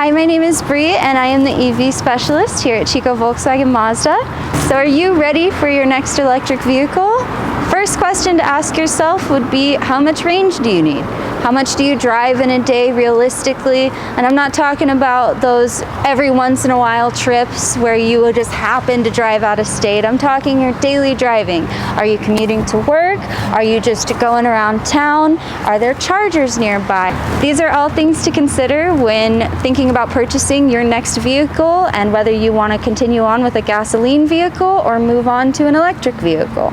Hi, my name is Bree and I am the EV specialist here at Chico Volkswagen Mazda. So are you ready for your next electric vehicle? First question to ask yourself would be, how much range do you need? How much do you drive in a day realistically? And I'm not talking about those every once in a while trips where you would just happen to drive out of state. I'm talking your daily driving. Are you commuting to work? Are you just going around town? Are there chargers nearby? These are all things to consider when thinking about purchasing your next vehicle and whether you want to continue on with a gasoline vehicle or move on to an electric vehicle.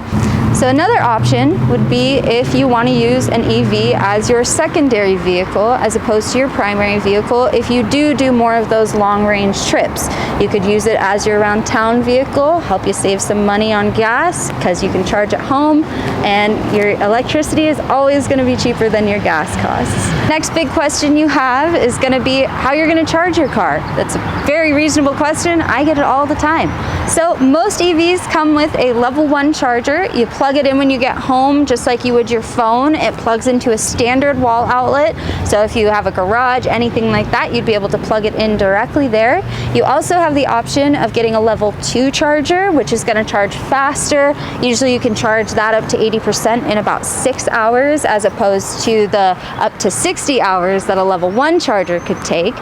So another option would be if you want to use an EV as your secondary vehicle as opposed to your primary vehicle. If you do more of those long range trips, you could use it as your around town vehicle, help you save some money on gas because you can charge at home and your electricity is always going to be cheaper than your gas costs. Next big question you have is going to be how you're going to charge your car. That's a very reasonable question. I get it all the time. So most EVs come with a level 1 charger. You plug it in when you get home just like you would your phone. It plugs into a standard wall outlet. So if you have a garage, anything like that, you'd be able to plug it in directly there. You also have the option of getting a level 2 charger, which is going to charge faster. Usually you can charge that up to 80% in about 6 hours as opposed to the up to 60 hours that a level 1 charger could take.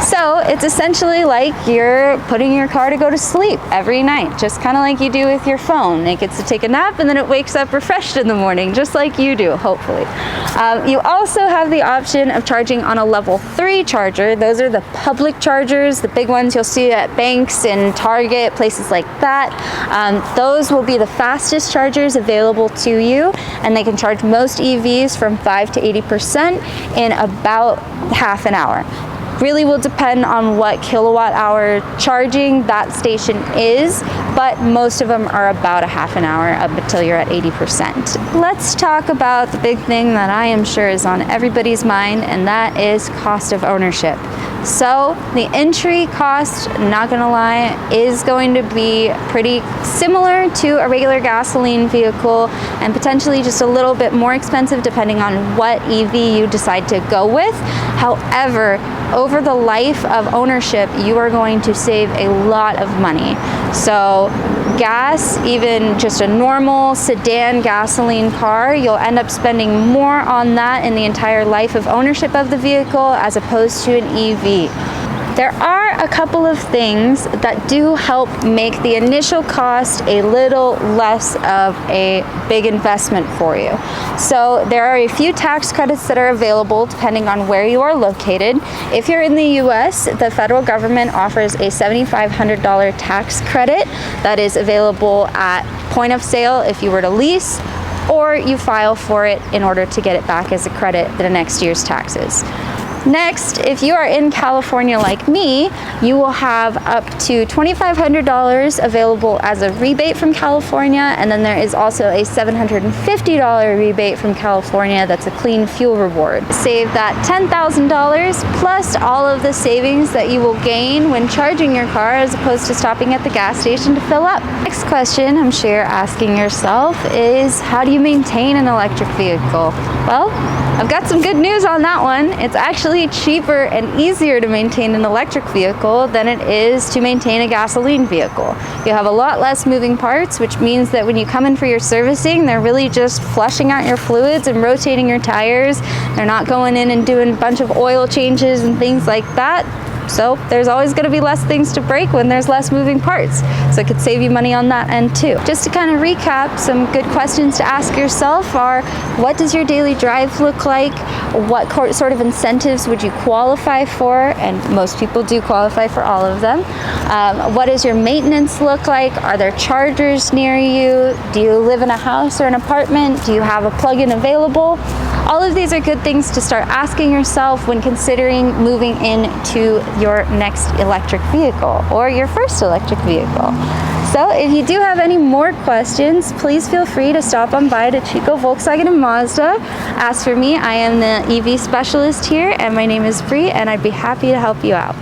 So it's essentially like you're putting your car to go to sleep every night, just kind of like you do with your phone. It gets to take a nap and then it wakes up refreshed in the morning, just like you do, hopefully. You also have the option of charging on a level 3 charger. Those are the public chargers, the big ones you'll see at banks and Target, places like that. Those will be the fastest chargers available to you, and they can charge most EVs from 5 to 80% in about half an hour. Really will depend on what kilowatt hour charging that station is, but most of them are about a half an hour up until you're at 80%. Let's talk about the big thing that I am sure is on everybody's mind, and that is cost of ownership. So the entry cost, not gonna lie, is going to be pretty similar to a regular gasoline vehicle and potentially just a little bit more expensive depending on what EV you decide to go with. However, over the life of ownership, you are going to save a lot of money. So gas, even just a normal sedan gasoline car, you'll end up spending more on that in the entire life of ownership of the vehicle as opposed to an EV. There are a couple of things that do help make the initial cost a little less of a big investment for you. So there are a few tax credits that are available depending on where you are located. If you're in the US, the federal government offers a $7,500 tax credit that is available at point of sale if you were to lease, or you file for it in order to get it back as a credit the next year's taxes. Next, if you are in California like me, you will have up to $2,500 available as a rebate from California, and then there is also a $750 rebate from California that's a clean fuel reward. Save that $10,000 plus all of the savings that you will gain when charging your car as opposed to stopping at the gas station to fill up. Next question I'm sure you're asking yourself is, how do you maintain an electric vehicle? Well, I've got some good news on that one. It's actually cheaper and easier to maintain an electric vehicle than it is to maintain a gasoline vehicle. You have a lot less moving parts, which means that when you come in for your servicing, they're really just flushing out your fluids and rotating your tires. They're not going in and doing a bunch of oil changes and things like that. So there's always going to be less things to break when there's less moving parts. So it could save you money on that end too. Just to kind of recap, some good questions to ask yourself are, what does your daily drive look like? What sort of incentives would you qualify for? And most people do qualify for all of them. What does your maintenance look like? Are there chargers near you? Do you live in a house or an apartment? Do you have a plug-in available? All of these are good things to start asking yourself when considering moving into your next electric vehicle or your first electric vehicle. So if you do have any more questions, please feel free to stop on by to Chico Volkswagen and Mazda. As for me, I am the EV specialist here, and my name is Bree, and I'd be happy to help you out.